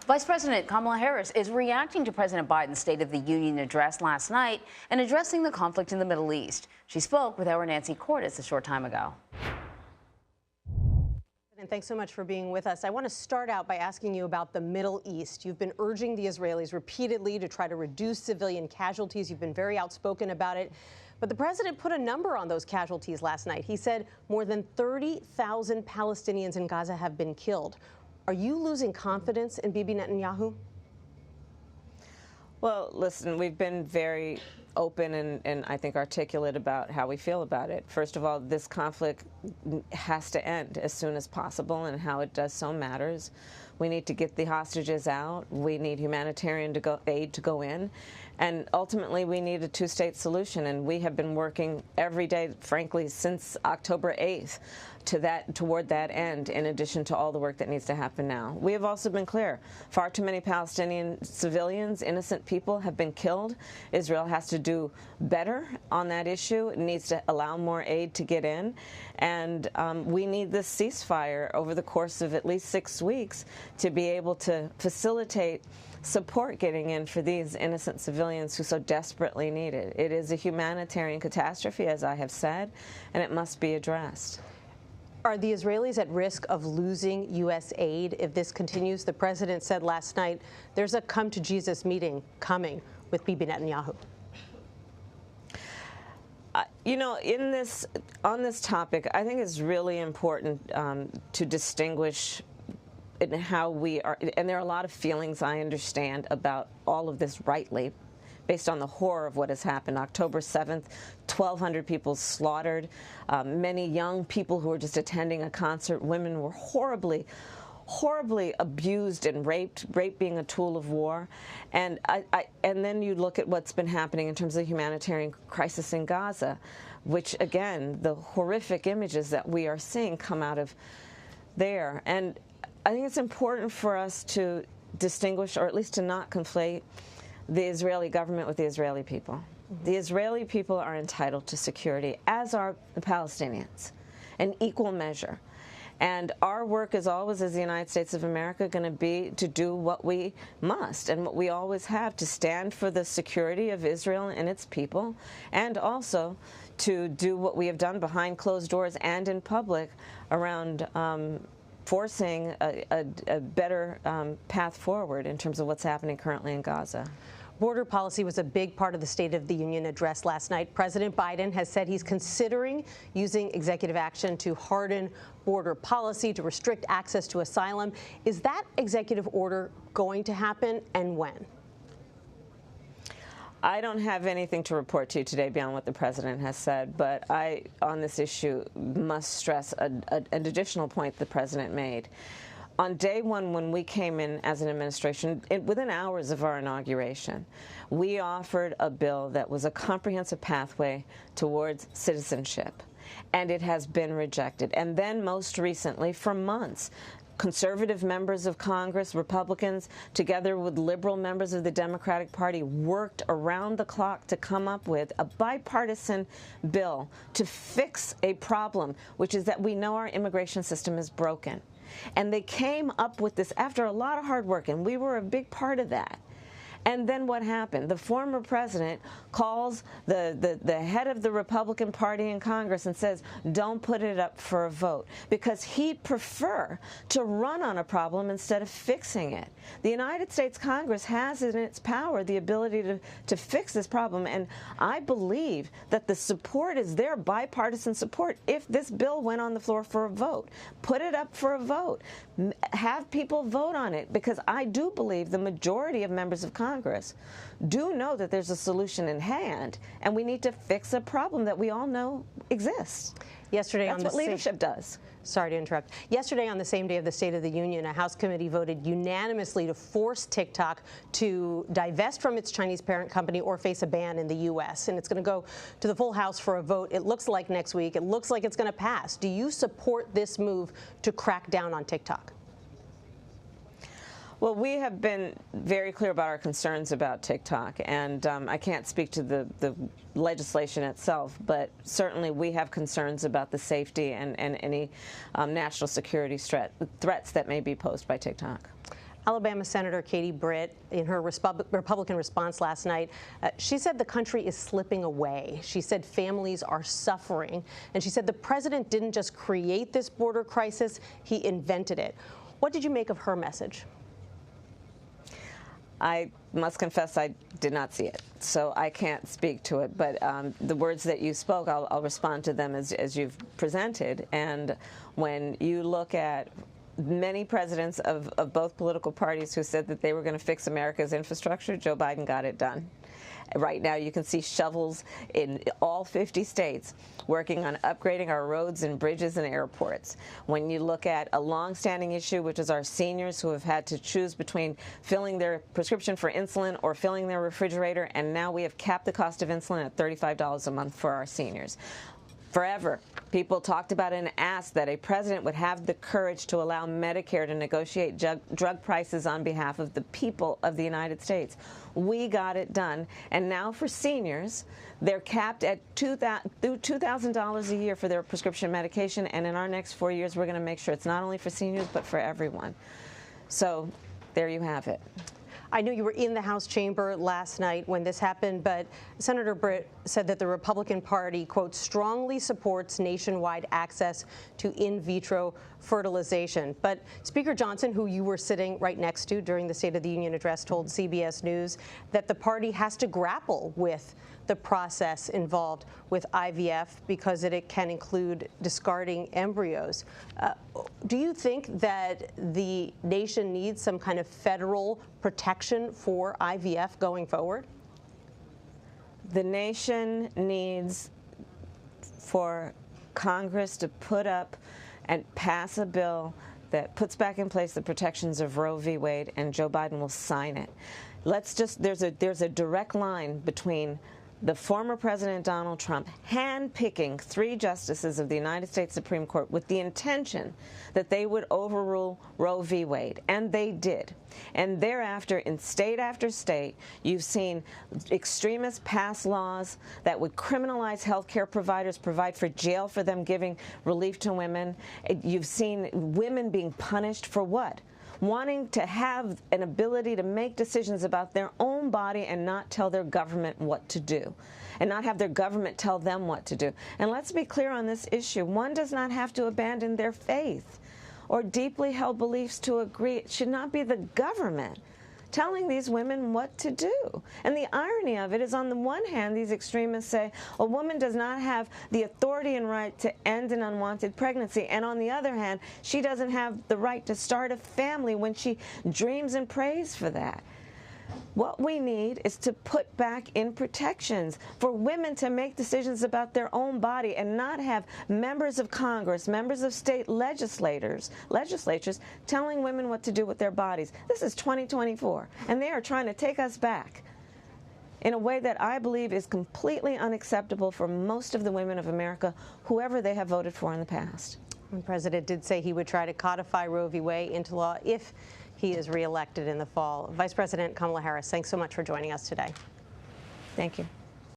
Vice President Kamala Harris is reacting to President Biden's State of the Union address last night and addressing the conflict in the Middle East. She spoke with our Nancy Cordes a short time ago. And thanks so much for being with us. I want to start out by asking you about the Middle East. You've been urging the Israelis repeatedly to try to reduce civilian casualties. You've been very outspoken about it. But the president put a number on those casualties last night. He said more than 30,000 Palestinians in Gaza have been killed. Are you losing confidence in Bibi Netanyahu? Well, listen, we've been very open and I think articulate about how we feel about it. First of all, this conflict has to end as soon as possible, and how it does so matters. We need to get the hostages out. We need humanitarian aid to go in. And ultimately, we need a two-state solution. And we have been working every day, frankly, since October 8th toward that end, in addition to all the work that needs to happen now. We have also been clear. Far too many Palestinian civilians, innocent people, have been killed. Israel has to do better on that issue. It needs to allow more aid to get in. And we need this ceasefire over the course of at least 6 weeks to be able to facilitate support getting in for these innocent civilians who so desperately need it. It is a humanitarian catastrophe, as I have said, and it must be addressed. Are the Israelis at risk of losing U.S. aid if this continues? The president said last night there's a come to Jesus meeting coming with Bibi Netanyahu. You know, on this topic, I think it's really important to distinguish in how we are, and there are a lot of feelings I understand about all of this, rightly, based on the horror of what has happened. October 7th, 1,200 people slaughtered, many young people who were just attending a concert. Women were horribly abused and raped, rape being a tool of war. And then you look at what's been happening in terms of the humanitarian crisis in Gaza, which, again, the horrific images that we are seeing come out of there. And I think it's important for us to distinguish, or at least to not conflate, the Israeli government with the Israeli people. Mm-hmm. The Israeli people are entitled to security, as are the Palestinians, in equal measure. And our work is always, as the United States of America, going to be to do what we must and what we always have, to stand for the security of Israel and its people, and also to do what we have done behind closed doors and in public around forcing a better path forward in terms of what's happening currently in Gaza. Border policy was a big part of the State of the Union address last night. President Biden has said he's considering using executive action to harden border policy, to restrict access to asylum. Is that executive order going to happen, and when? I don't have anything to report to you today beyond what the president has said, but I, on this issue, must stress an additional point the president made. On day one, when we came in as an administration, within hours of our inauguration, we offered a bill that was a comprehensive pathway towards citizenship, and it has been rejected. And then most recently, for months, conservative members of Congress, Republicans, together with liberal members of the Democratic Party, worked around the clock to come up with a bipartisan bill to fix a problem, which is that we know our immigration system is broken. And they came up with this after a lot of hard work, and we were a big part of that. And then what happened? The former president calls the head of the Republican Party in Congress and says, don't put it up for a vote, because he'd prefer to run on a problem instead of fixing it. The United States Congress has in its power the ability to fix this problem, and I believe that the support is there, bipartisan support, if this bill went on the floor for a vote. Put it up for a vote. Have people vote on it, because I do believe the majority of members of Congress do know that there's a solution in hand, and we need to fix a problem that we all know exists. Yesterday, that's what leadership does. Sorry to interrupt. Yesterday, on the same day of the State of the Union, a House committee voted unanimously to force TikTok to divest from its Chinese parent company or face a ban in the U.S. And it's going to go to the full House for a vote. It looks like next week. It looks like it's going to pass. Do you support this move to crack down on TikTok? Well, we have been very clear about our concerns about TikTok, and I can't speak to the legislation itself, but certainly we have concerns about the safety and any national security threats that may be posed by TikTok. Alabama Senator Katie Britt, in her Republican response last night, she said the country is slipping away. She said families are suffering. And she said the president didn't just create this border crisis, he invented it. What did you make of her message? I must confess I did not see it, so I can't speak to it. But the words that you spoke, I'll respond to them as you've presented. And when you look at many presidents of both political parties who said that they were going to fix America's infrastructure, Joe Biden got it done. Right now, you can see shovels in all 50 states working on upgrading our roads and bridges and airports. When you look at a long-standing issue, which is our seniors who have had to choose between filling their prescription for insulin or filling their refrigerator, and now we have capped the cost of insulin at $35 a month for our seniors. Forever, people talked about and asked that a president would have the courage to allow Medicare to negotiate drug prices on behalf of the people of the United States. We got it done. And now for seniors, they're capped at $2,000 a year for their prescription medication. And in our next 4 years, we're going to make sure it's not only for seniors, but for everyone. So there you have it. I know you were in the House chamber last night when this happened, but Senator Britt said that the Republican Party, quote, strongly supports nationwide access to in vitro fertilization. But Speaker Johnson, who you were sitting right next to during the State of the Union address, told CBS News that the party has to grapple with the process involved with IVF because it can include discarding embryos. Do you think that the nation needs some kind of federal protection for IVF going forward? The nation needs for Congress to put up and pass a bill that puts back in place the protections of Roe v. Wade, and Joe Biden will sign it. There's a direct line between the former President Donald Trump handpicking 3 justices of the United States Supreme Court with the intention that they would overrule Roe v. Wade, and they did. And thereafter, in state after state, you've seen extremists pass laws that would criminalize health care providers, provide for jail for them giving relief to women. You've seen women being punished for what? Wanting to have an ability to make decisions about their own body and not tell their government what to do, and not have their government tell them what to do. And let's be clear on this issue. One does not have to abandon their faith or deeply held beliefs to agree. It should not be the government telling these women what to do. And the irony of it is, on the one hand, these extremists say a woman does not have the authority and right to end an unwanted pregnancy, and on the other hand, she doesn't have the right to start a family when she dreams and prays for that. What we need is to put back in protections for women to make decisions about their own body and not have members of Congress, members of state legislatures telling women what to do with their bodies. This is 2024, and they are trying to take us back in a way that I believe is completely unacceptable for most of the women of America, whoever they have voted for in the past. The president did say he would try to codify Roe v. Wade into law if he is reelected in the fall. Vice President Kamala Harris, thanks so much for joining us today. Thank you.